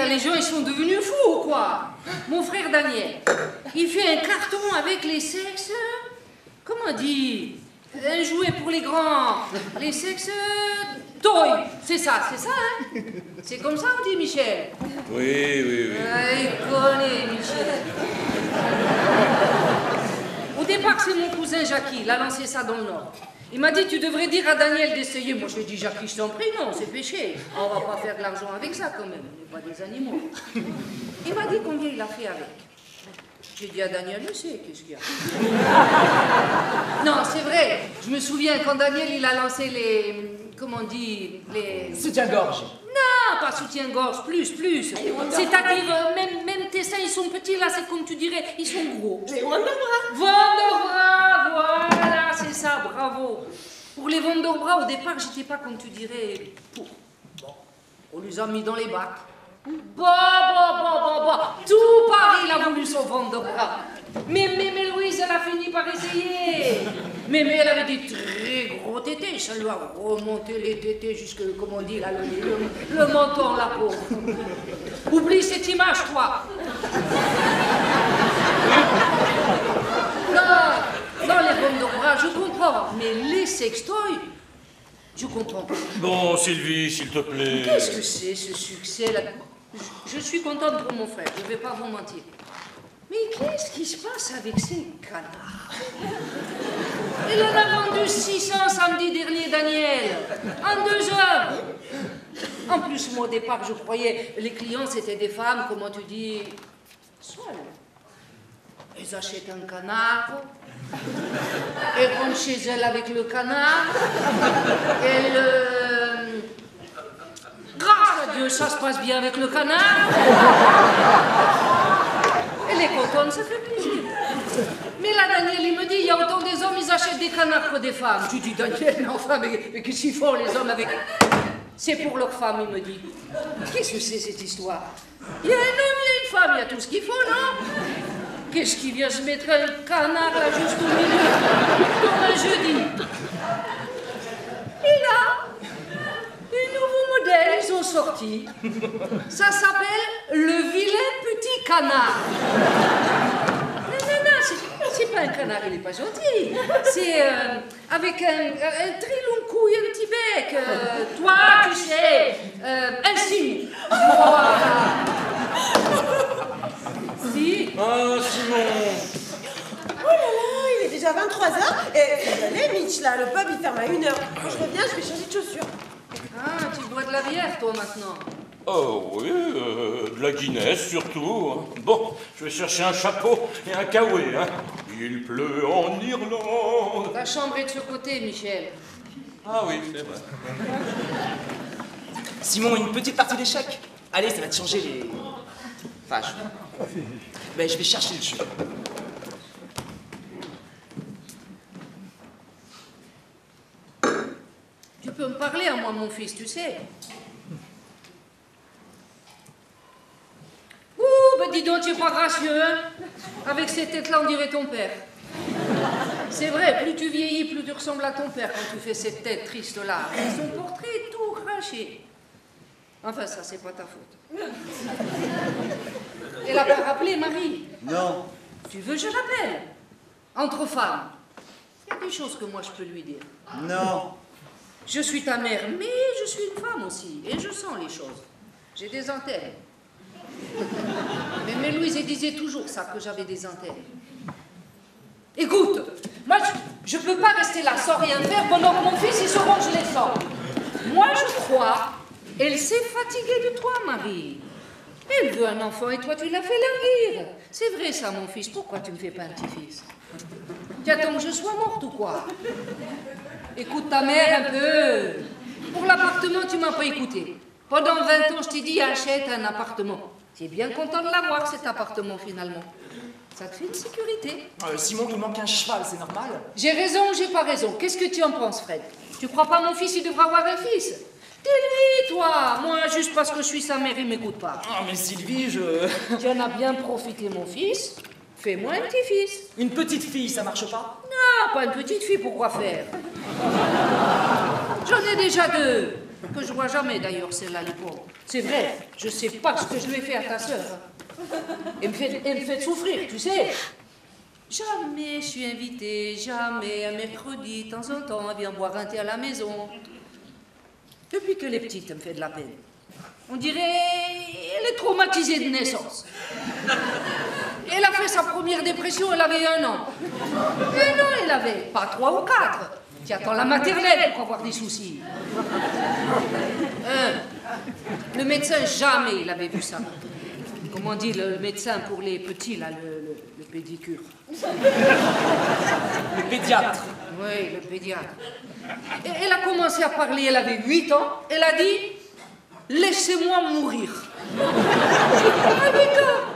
les gens, ils sont devenus fous, quoi. Mon frère Daniel, il fait un carton avec les sexes, comment on dit, un jouet pour les grands, les sexes, toy, c'est ça, hein? C'est comme ça, on dit, Michel? Oui. Il connaît, Michel. Au départ, c'est mon cousin Jackie, il a lancé ça dans le Nord. Il m'a dit, tu devrais dire à Daniel d'essayer. Moi, je lui ai dit, Jackie, je t'en prie, non, c'est péché. On va pas faire de l'argent avec ça, quand même. On n'est pas des animaux. Il m'a dit combien il a fait avec. J'ai dit à Daniel, je sais, qu'est-ce qu'il y a. Non, c'est vrai. Je me souviens, quand Daniel, il a lancé les... Comment on dit, les... Soutien-gorge. Non, pas soutien-gorge, plus. C'est-à-dire, même tes seins, ils sont petits, là, c'est comme tu dirais, ils sont gros. Les Wonderbras. Wonderbras, voilà, c'est ça, bravo. Pour les Wonderbras, au départ, j'étais pas, comme tu dirais, pour. Bon, on les a mis dans les bacs. Bah. Tout Paris, il a voulu son Wonderbras. Mais Louise, elle a fini par essayer. Mais elle avait des très gros tétés. Ça lui a remonté les tétés jusque, comme on dit, là, le menton, la peau. Oublie cette image, toi. Non, les Wonderbras, je comprends. Mais les sextoys, je comprends pas. Bon, Sylvie, s'il te plaît. Qu'est-ce que c'est, ce succès-là? Je suis contente pour mon frère, je ne vais pas vous mentir. Mais qu'est-ce qui se passe avec ces canards? Il en a vendu 600 samedi dernier, Daniel, en 2 heures. En plus, moi, au départ, je croyais les clients, c'était des femmes, comment tu dis, seules. Elles achètent un canard, elles rentrent chez elles avec le canard, grâce à Dieu, ça se passe bien avec le canard. Elle est contente, ça fait plaisir. Mais là, Daniel, il me dit, il y a autant des hommes, ils achètent des canards que des femmes. Je dis, Daniel, mais enfin, mais qu'est-ce qu'ils font, les hommes, avec... C'est pour leurs femmes, il me dit. Qu'est-ce que c'est, cette histoire? Il y a un homme, il y a une femme, il y a tout ce qu'il faut, non? Qu'est-ce qui vient se mettre un canard, là, juste au milieu, comme un jeudi? Et là, un nouveau modèle, ils ont sorti. Ça s'appelle le vilain petit canard. Non, c'est pas un canard, il n'est pas gentil. C'est avec un très long cou et un petit bec. Toi, tu sais, un cygne. Voilà. Si. Ah, Simon. Oh là là, il est déjà 23h. Et allez, Mitch, là, le pub, il ferme à 1h. Quand je reviens, je vais changer de chaussures. Ah, tu bois de la bière, toi, maintenant? Oh oui, de la Guinness surtout. Bon, je vais chercher un chapeau et un kawaii. Hein. Il pleut en Irlande. Ta chambre est de ce côté, Michel. Ah oui, c'est vrai. Simon, une petite partie d'échecs. Allez, ça va te changer les... Enfin, ben, je vais chercher le jeu. Tu peux me parler à moi, mon fils, tu sais. Ouh, ben dis donc, tu es pas gracieux, hein? Avec ces têtes-là, on dirait ton père. C'est vrai, plus tu vieillis, plus tu ressembles à ton père quand tu fais cette tête triste-là. Et son portrait est tout craché. Enfin, ça, c'est pas ta faute. Elle a pas rappelé, Marie? Non. Tu veux, je l'appelle? Entre femmes. Il y a des choses que moi, je peux lui dire. Non. Je suis ta mère, mais je suis une femme aussi, et je sens les choses. J'ai des antennes. Mais Louise, elle disait toujours ça, que j'avais des antennes. Écoute, moi, je peux pas rester là sans rien faire pendant que mon fils, il se ronge les sangs. Moi, je crois, elle s'est fatiguée de toi, Marie. Elle veut un enfant et toi, tu l'as fait languir. C'est vrai ça, mon fils, pourquoi tu me fais pas un petit-fils? Tu attends que je sois morte ou quoi? Écoute ta mère un peu. Pour l'appartement, tu m'as pas écouté. Pendant 20 ans, je t'ai dit, achète un appartement. Tu es bien content de l'avoir, cet appartement, finalement. Ça te fait une sécurité. Simon, il manque un cheval, c'est normal? J'ai raison ou j'ai pas raison? Qu'est-ce que tu en penses, Fred? Tu crois pas mon fils, il devra avoir un fils? Dis-lui, toi. Moi, juste parce que je suis sa mère, il m'écoute pas. Ah, mais Sylvie, Tu en as bien profité, mon fils. Fais-moi un petit-fils. Une petite fille, ça marche pas? Non, pas une petite fille, pourquoi faire? J'en ai déjà 2. Que je vois jamais d'ailleurs, celle-là, les pauvres. C'est vrai, je sais pas ce que je lui ai fait à ta sœur. Elle me fait souffrir, tu sais. Jamais je suis invitée, jamais un mercredi, de temps en temps, elle vient boire un thé à la maison. Depuis que les petites, elle me fait de la peine. On dirait elle est traumatisée de naissance. Elle a fait sa première dépression, elle avait 1 an. Mais non, elle avait pas 3 ou 4. Qui attend la maternelle pour avoir des soucis. Le médecin, jamais il avait vu ça. Comment dit le médecin pour les petits, là, le pédicure. Le pédiatre. Oui, le pédiatre. Et elle a commencé à parler, elle avait 8 ans. Elle a dit « Laissez-moi mourir ». À 8 ans.